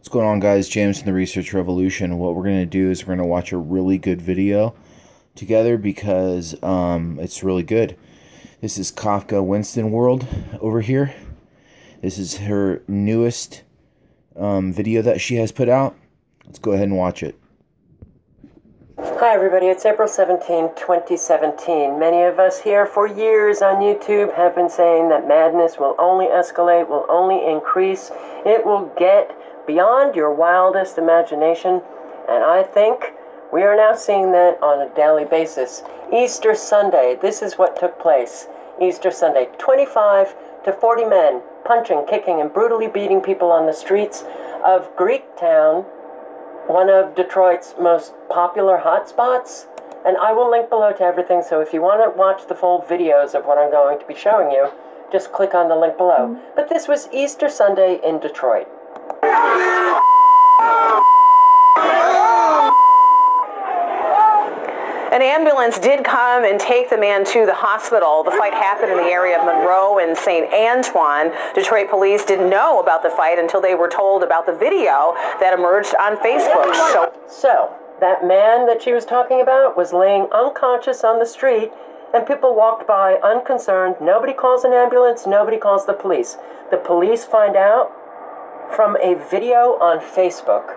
What's going on, guys? James from the Research Revolution. What we're going to do is we're going to watch a really good video together because it's really good. This is Kafka Winston World over here. This is her newest video that she has put out. Let's go ahead and watch it. Hi everybody, it's April 17, 2017. Many of us here for years on YouTube have been saying that madness will only escalate, will only increase. It will get beyond your wildest imagination, and I think we are now seeing that on a daily basis. Easter Sunday, this is what took place. Easter Sunday, 25 to 40 men punching, kicking, and brutally beating people on the streets of Greektown, one of Detroit's most popular hotspots. And I will link below to everything, so if you want to watch the full videos of what I'm going to be showing you, just click on the link below. But this was Easter Sunday in Detroit. An ambulance did come and take the man to the hospital. The fight happened in the area of Monroe and St. Antoine. Detroit police didn't know about the fight until they were told about the video that emerged on Facebook. So that man that she was talking about was laying unconscious on the street, and people walked by unconcerned. Nobody calls an ambulance, nobody calls the police. The police find out from a video on Facebook.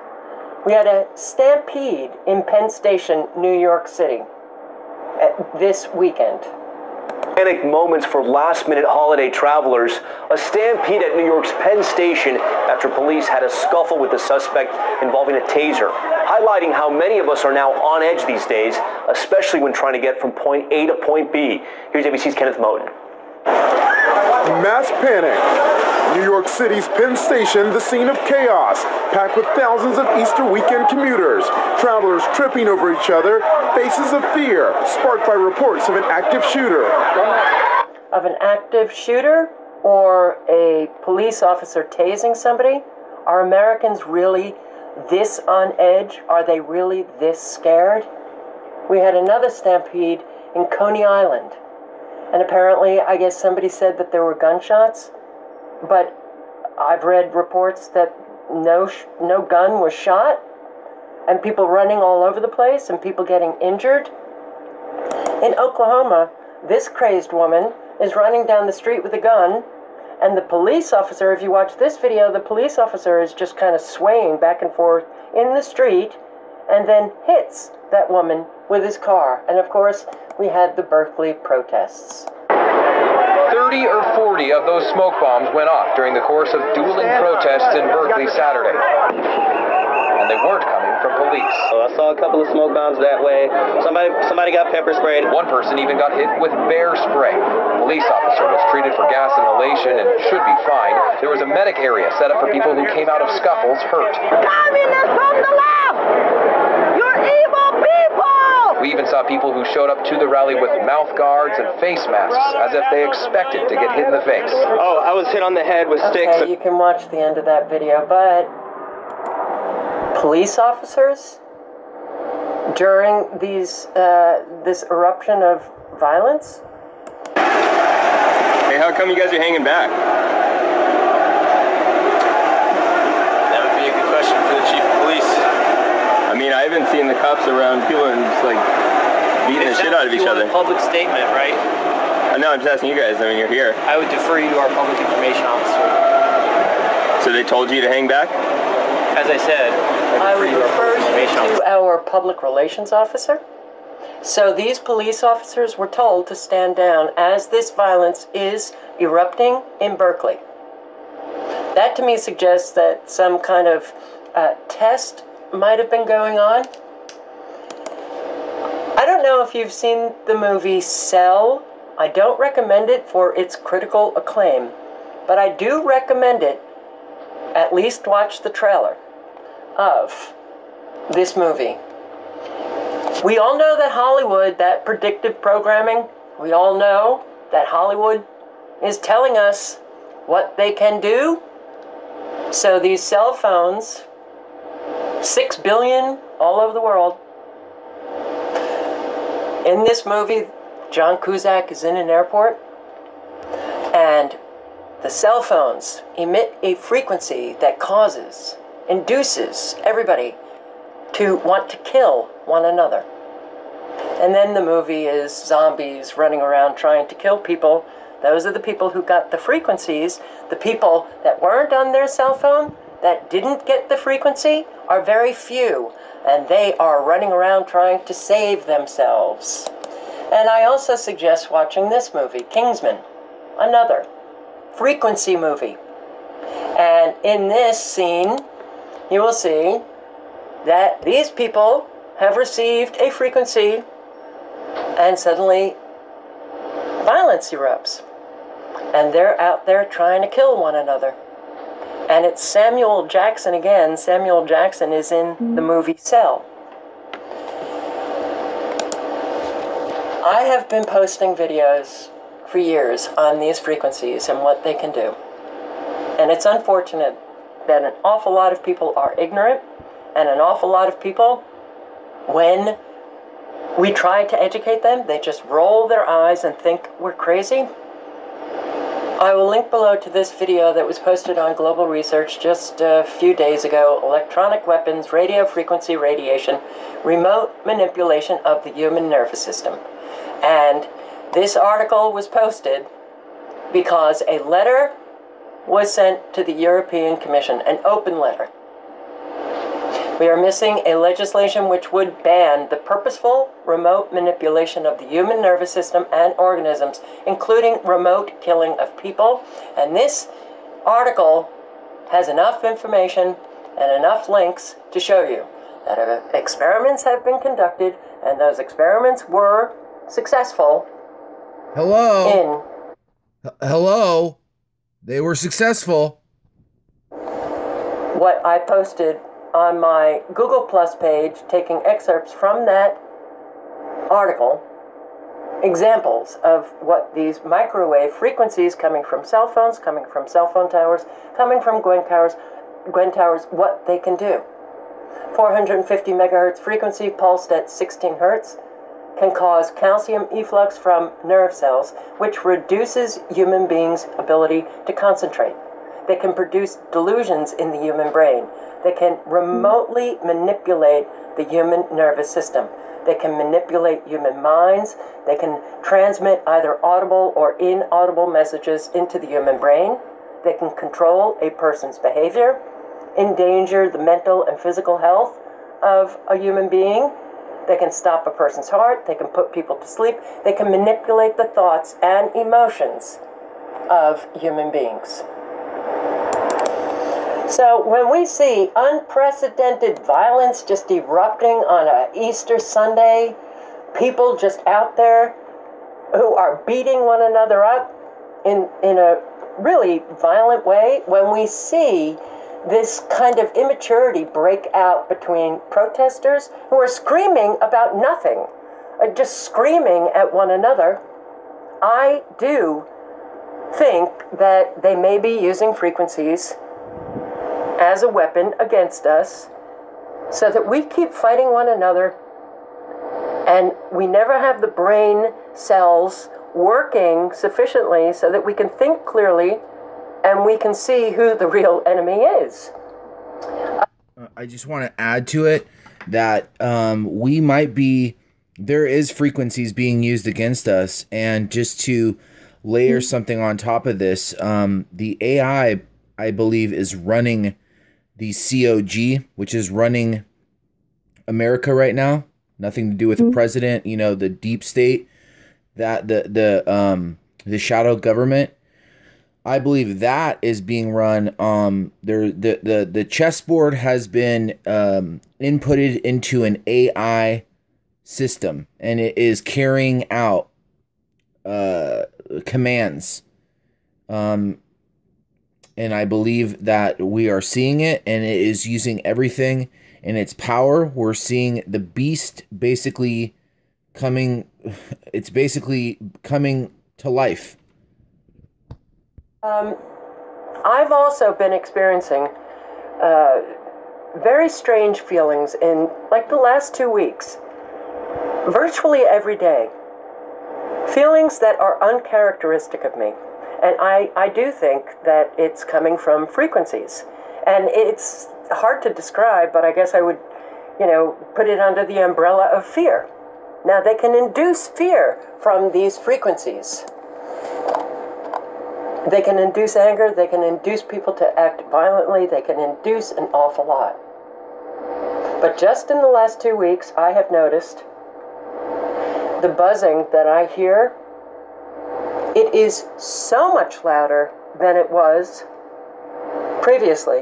We had a stampede in Penn Station, New York City, this weekend. Panic moments for last-minute holiday travelers. A stampede at New York's Penn Station after police had a scuffle with the suspect involving a taser, highlighting how many of us are now on edge these days, especially when trying to get from point A to point B. Here's ABC's Kenneth Moten. Mass panic. New York City's Penn Station, the scene of chaos, packed with thousands of Easter weekend commuters, travelers tripping over each other, faces of fear, sparked by reports of an active shooter. Of an active shooter or a police officer tasing somebody? Are Americans really this on edge? Are they really this scared? We had another stampede in Coney Island. And apparently, I guess somebody said that there were gunshots, but I've read reports that no gun was shot, and people running all over the place, and people getting injured. In Oklahoma, this crazed woman is running down the street with a gun, and the police officer, if you watch this video, the police officer is just kind of swaying back and forth in the street, and then hits that woman with his car. And of course, we had the Berkley protests. 30 or 40 of those smoke bombs went off during the course of dueling protests in Berkeley Saturday. And they weren't coming from police. I saw a couple of smoke bombs that way. Somebody got pepper sprayed. One person even got hit with bear spray. A police officer was treated for gas inhalation and should be fine. There was a medic area set up for people who came out of scuffles hurt. Communists from the left! You're evil people! We even saw people who showed up to the rally with mouth guards and face masks, as if they expected to get hit in the face. Oh, I was hit on the head with sticks. Okay, you can watch the end of that video, but police officers during these this eruption of violence? Hey, how come you guys are hanging back? That would be a good question for the chief of police. I mean, I haven't seen the cops around people and just like beating the shit out of each other. It's a public statement, right? No, I'm just asking you guys. I mean, you're here. I would defer you to our public information officer. So they told you to hang back? As I said, I would refer you to our public relations officer. So these police officers were told to stand down as this violence is erupting in Berkeley. That to me suggests that some kind of test might have been going on. I don't know if you've seen the movie Cell. I don't recommend it for its critical acclaim, but I do recommend it. At least watch the trailer of this movie. We all know that Hollywood, that predictive programming, we all know that Hollywood is telling us what they can do. So these cell phones, 6 billion all over the world. In this movie, John Cusack is in an airport, and the cell phones emit a frequency that causes induces everybody to want to kill one another. And then the movie is zombies running around trying to kill people. Those are the people who got the frequencies. The people that weren't on their cell phone, that didn't get the frequency, are very few. And they are running around trying to save themselves. And I also suggest watching this movie, Kingsmen, another frequency movie. And in this scene, you will see that these people have received a frequency and suddenly violence erupts. And they're out there trying to kill one another. And it's Samuel Jackson again. Samuel Jackson is in the movie Cell. I have been posting videos for years on these frequencies and what they can do. And it's unfortunate that an awful lot of people are ignorant, and an awful lot of people, when we try to educate them, they just roll their eyes and think we're crazy. I will link below to this video that was posted on Global Research just a few days ago, Electronic Weapons, Radio Frequency Radiation, Remote Manipulation of the Human Nervous System. And this article was posted because a letter was sent to the European Commission, an open letter. We are missing a legislation which would ban the purposeful remote manipulation of the human nervous system and organisms, including remote killing of people. And this article has enough information and enough links to show you that experiments have been conducted, and those experiments were successful. Hello? Hello? They were successful. What I posted on my Google Plus page, taking excerpts from that article, examples of what these microwave frequencies coming from cell phones, coming from cell phone towers, coming from Gwen towers, what they can do. 450 megahertz frequency pulsed at 16 hertz can cause calcium efflux from nerve cells, which reduces human beings' ability to concentrate. They can produce delusions in the human brain. They can remotely manipulate the human nervous system. They can manipulate human minds. They can transmit either audible or inaudible messages into the human brain. They can control a person's behavior, endanger the mental and physical health of a human being. They can stop a person's heart. They can put people to sleep. They can manipulate the thoughts and emotions of human beings. So when we see unprecedented violence just erupting on an Easter Sunday, people just out there who are beating one another up in a really violent way, when we see this kind of immaturity break out between protesters who are screaming about nothing, just screaming at one another, I do think that they may be using frequencies as a weapon against us so that we keep fighting one another and we never have the brain cells working sufficiently so that we can think clearly and we can see who the real enemy is. I just want to add to it that we might be, there is frequencies being used against us, and just to layer something on top of this, the AI, I believe, is running the COG, which is running America right now. Nothing to do with the president, you know, the deep state, that the shadow government. I believe that is being run. The chessboard has been inputted into an AI system, and it is carrying out commands. And I believe that we are seeing it, and it is using everything in its power. We're seeing the beast basically coming. It's basically coming to life. I've also been experiencing very strange feelings in like the last 2 weeks, virtually every day. Feelings that are uncharacteristic of me. And I do think that it's coming from frequencies. And it's hard to describe, but I guess I would, put it under the umbrella of fear. Now, they can induce fear from these frequencies. They can induce anger, they can induce people to act violently, they can induce an awful lot. But just in the last 2 weeks, I have noticed the buzzing that I hear, it is so much louder than it was previously.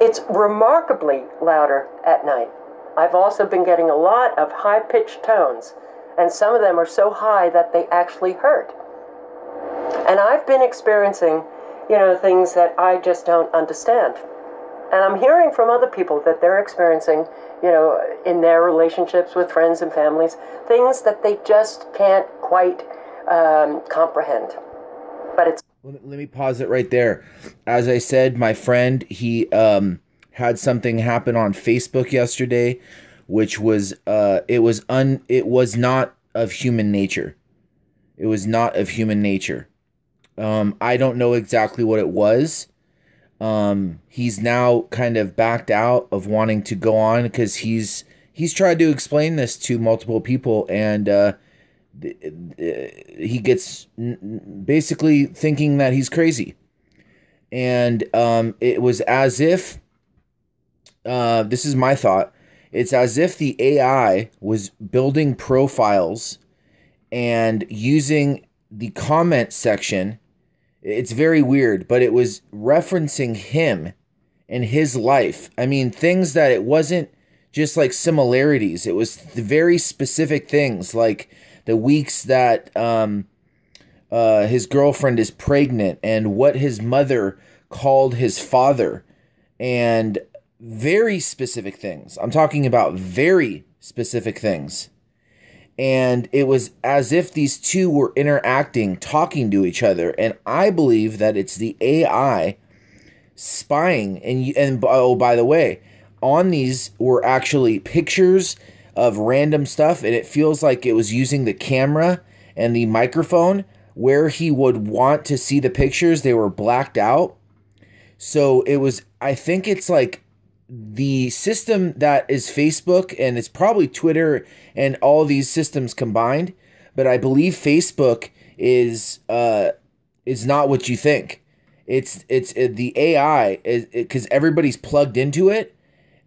It's remarkably louder at night. I've also been getting a lot of high-pitched tones, and some of them are so high that they actually hurt. And I've been experiencing, things that I just don't understand. And I'm hearing from other people that they're experiencing, in their relationships with friends and families, things that they just can't quite comprehend. But it's... Let me pause it right there. As I said, my friend, he had something happen on Facebook yesterday, which was it was not of human nature. It was not of human nature. I don't know exactly what it was. He's now kind of backed out of wanting to go on because he's tried to explain this to multiple people, and he gets basically thinking that he's crazy. And it was as if, this is my thought, it's as if the AI was building profiles and using the comment section. It's very weird, but it was referencing him and his life. I mean, things that it wasn't just like similarities. It was the very specific things, like the weeks that his girlfriend is pregnant and what his mother called his father, and very specific things. I'm talking about very specific things. And it was as if these two were interacting, talking to each other. And I believe that it's the AI spying. And oh, by the way, on these were actually pictures of random stuff. And it feels like it was using the camera and the microphone where he would want to see the pictures. They were blacked out. So it was, I think it's like the system that is Facebook, and it's probably Twitter and all these systems combined, but I believe Facebook is not what you think. It's the AI, because everybody's plugged into it,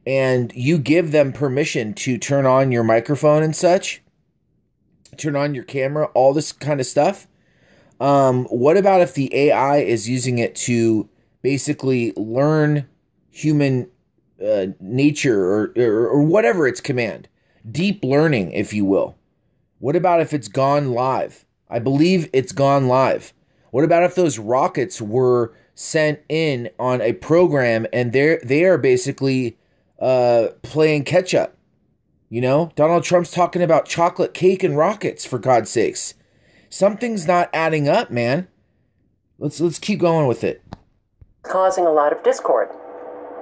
and you give them permission to turn on your microphone and such, turn on your camera, all this kind of stuff. What about if the AI is using it to basically learn human nature or whatever its command, deep learning, if you will? What about if it's gone live? I believe it's gone live. What about if those rockets were sent in on a program and they are basically playing catch up? Donald Trump's talking about chocolate cake and rockets, for God's sakes. Something's not adding up, man. Let's keep going with it. Causing a lot of discord.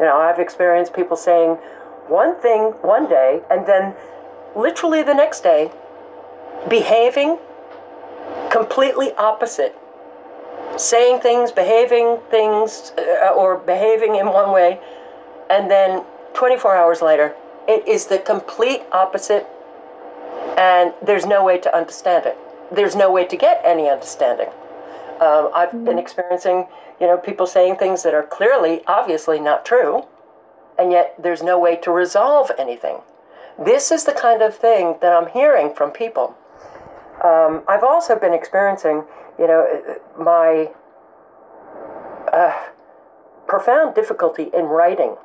I've experienced people saying one thing one day and then literally the next day behaving completely opposite. Saying things, behaving things, or behaving in one way, and then 24 hours later, it is the complete opposite, and there's no way to understand it. There's no way to get any understanding. I've been experiencing, people saying things that are clearly, obviously not true, and yet there's no way to resolve anything. This is the kind of thing that I'm hearing from people. I've also been experiencing, my profound difficulty in writing.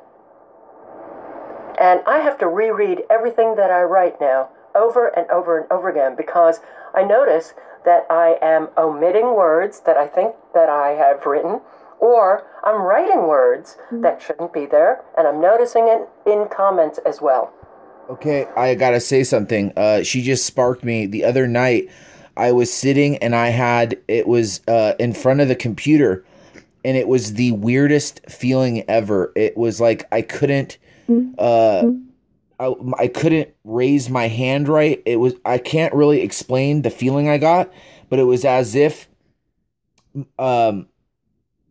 And I have to reread everything that I write now over and over and over again, because I notice that I am omitting words that I think that I have written, or I'm writing words that shouldn't be there, and I'm noticing it in comments as well. Okay, I gotta say something. She just sparked me. The other night, I was sitting and it was in front of the computer, and it was the weirdest feeling ever. It was like I couldn't I couldn't raise my hand right. I can't really explain the feeling I got, but it was as if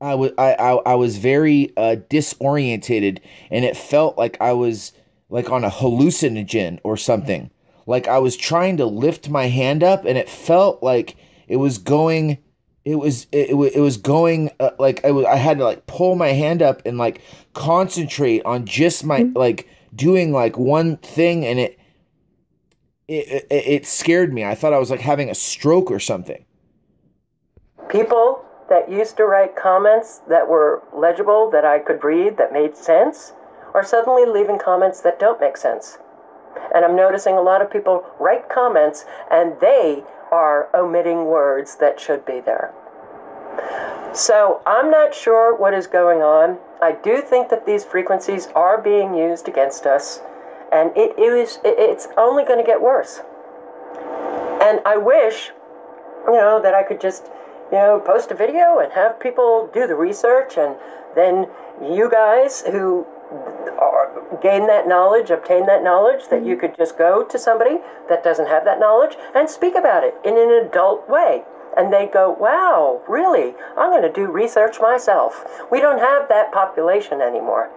I was very disorientated, and it felt like I was like on a hallucinogen or something. Like I was trying to lift my hand up, and it felt like it was going. It was going like I had to like pull my hand up and like concentrate on just my like doing like one thing, and it scared me. I thought I was like having a stroke or something. People that used to write comments that were legible, that I could read, that made sense, are suddenly leaving comments that don't make sense. And I'm noticing a lot of people write comments and they are omitting words that should be there. So I'm not sure what is going on. I do think that these frequencies are being used against us, and it's only going to get worse. And I wish, that I could just, post a video and have people do the research, and then you guys who gain that knowledge, obtain that knowledge, that you could just go to somebody that doesn't have that knowledge and speak about it in an adult way. And they go, wow, really? I'm going to do research myself. We don't have that population anymore.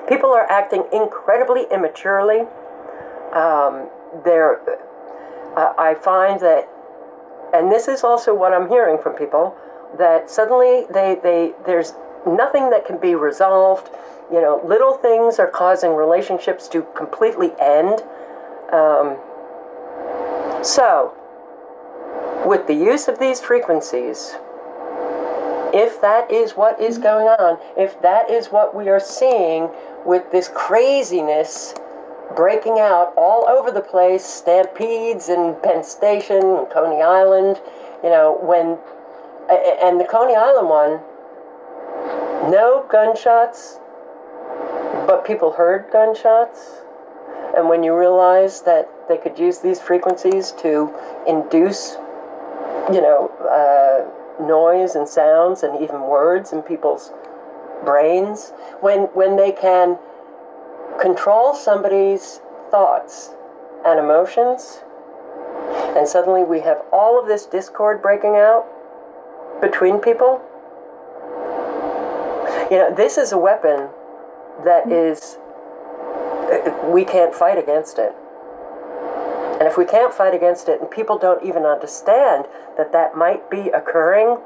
People are acting incredibly immaturely. I find that, and this is also what I'm hearing from people, that suddenly there's nothing that can be resolved. Little things are causing relationships to completely end. So, with the use of these frequencies, if that is what is going on, if that is what we are seeing with this craziness breaking out all over the place, stampedes in Penn Station and Coney Island, and the Coney Island one, no gunshots, but people heard gunshots. And when you realize that they could use these frequencies to induce, noise and sounds and even words in people's brains, when they can control somebody's thoughts and emotions, and suddenly we have all of this discord breaking out between people. This is a weapon that is, we can't fight against it. And if we can't fight against it, and people don't even understand that that might be occurring,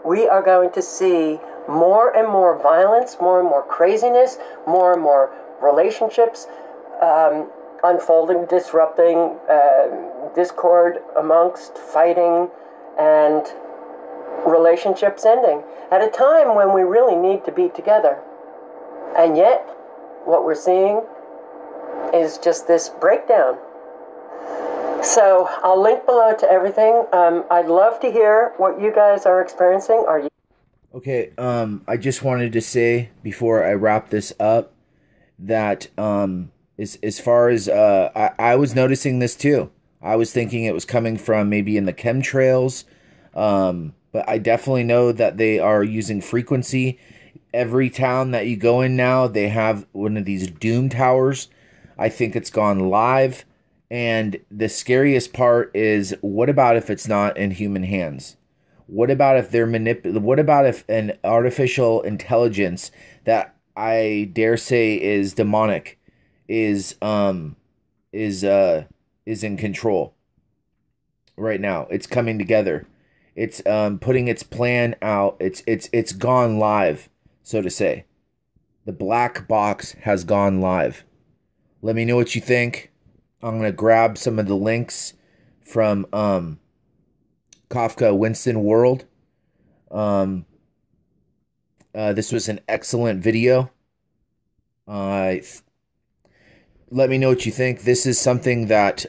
we are going to see more and more violence, more and more craziness, more and more relationships unfolding, disrupting, discord amongst, fighting, and relationships ending at a time when we really need to be together. And yet, what we're seeing is just this breakdown. So I'll link below to everything. I'd love to hear what you guys are experiencing. Are you? Okay, I just wanted to say before I wrap this up that as far as I was noticing this too. I was thinking it was coming from maybe in the chemtrails, but I definitely know that they are using frequency. Every town that you go in now, they have one of these doom towers. I think it's gone live. And the scariest part is, what about if it's not in human hands? What about if they're what about if an artificial intelligence that I dare say is demonic is in control right now? It's coming together. It's putting its plan out. It's gone live, so to say. The black box has gone live. Let me know what you think. I'm going to grab some of the links from Kafka Winston World. This was an excellent video. Let me know what you think. This is something that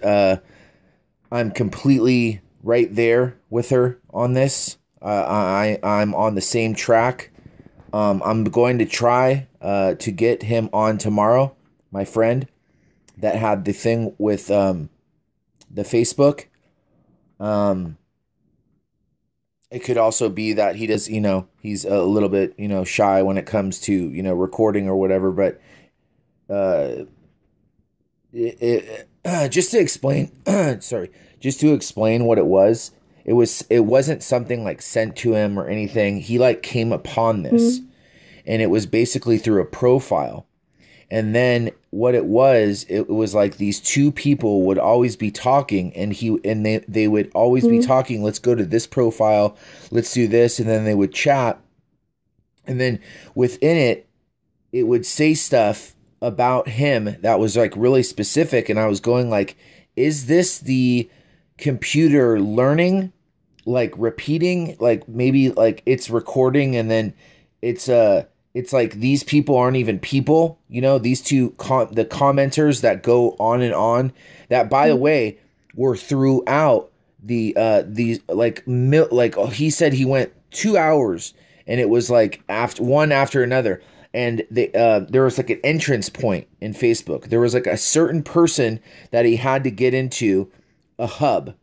I'm completely right there with her on this. I'm on the same track. I'm going to try to get him on tomorrow, my friend that had the thing with the Facebook. It could also be that he does, he's a little bit, shy when it comes to, recording or whatever. But just to explain, just to explain what it was. it wasn't something like sent to him or anything. He like came upon this, and it was basically through a profile. And then what it was like these two people would always be talking, and they would always be talking. Let's go to this profile. Let's do this. And then they would chat. And then within it, it would say stuff about him that was like really specific. And I was going like, is this the computer learning, like repeating, like maybe like it's recording, and then it's like these people aren't even people, you know, these two the commenters that go on and on, that by the way were throughout these he said he went 2 hours, and it was like one after another, and there was like an entrance point in Facebook. There was like a certain person that he had to get into a hub,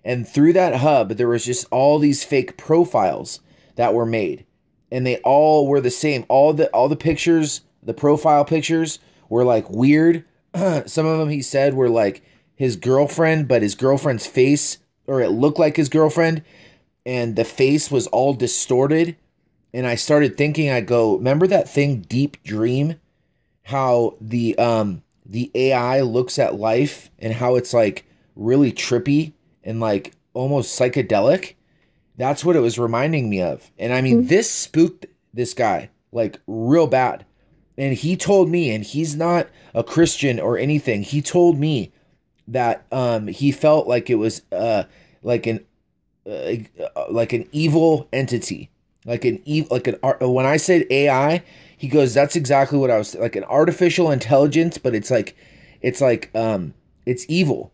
and through that hub there was just all these fake profiles that were made. And they all were the same. All the pictures, the profile pictures were like weird. Some of them he said were like his girlfriend, but his girlfriend's face, or it looked like his girlfriend, and the face was all distorted. And I started thinking, I go, remember that thing Deep Dream? How the AI looks at life and how it's like really trippy and like almost psychedelic? That's what it was reminding me of. And I mean, this spooked this guy like real bad. And he told me, and he's not a Christian or anything, he told me that he felt like it was like an evil entity, when I said AI, he goes, that's exactly what I was, like an artificial intelligence, but it's evil.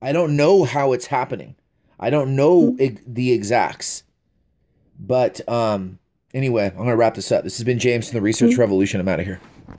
I don't know how it's happening. I don't know the exacts. But anyway, I'm going to wrap this up. This has been James from the Research Revolution. I'm out of here.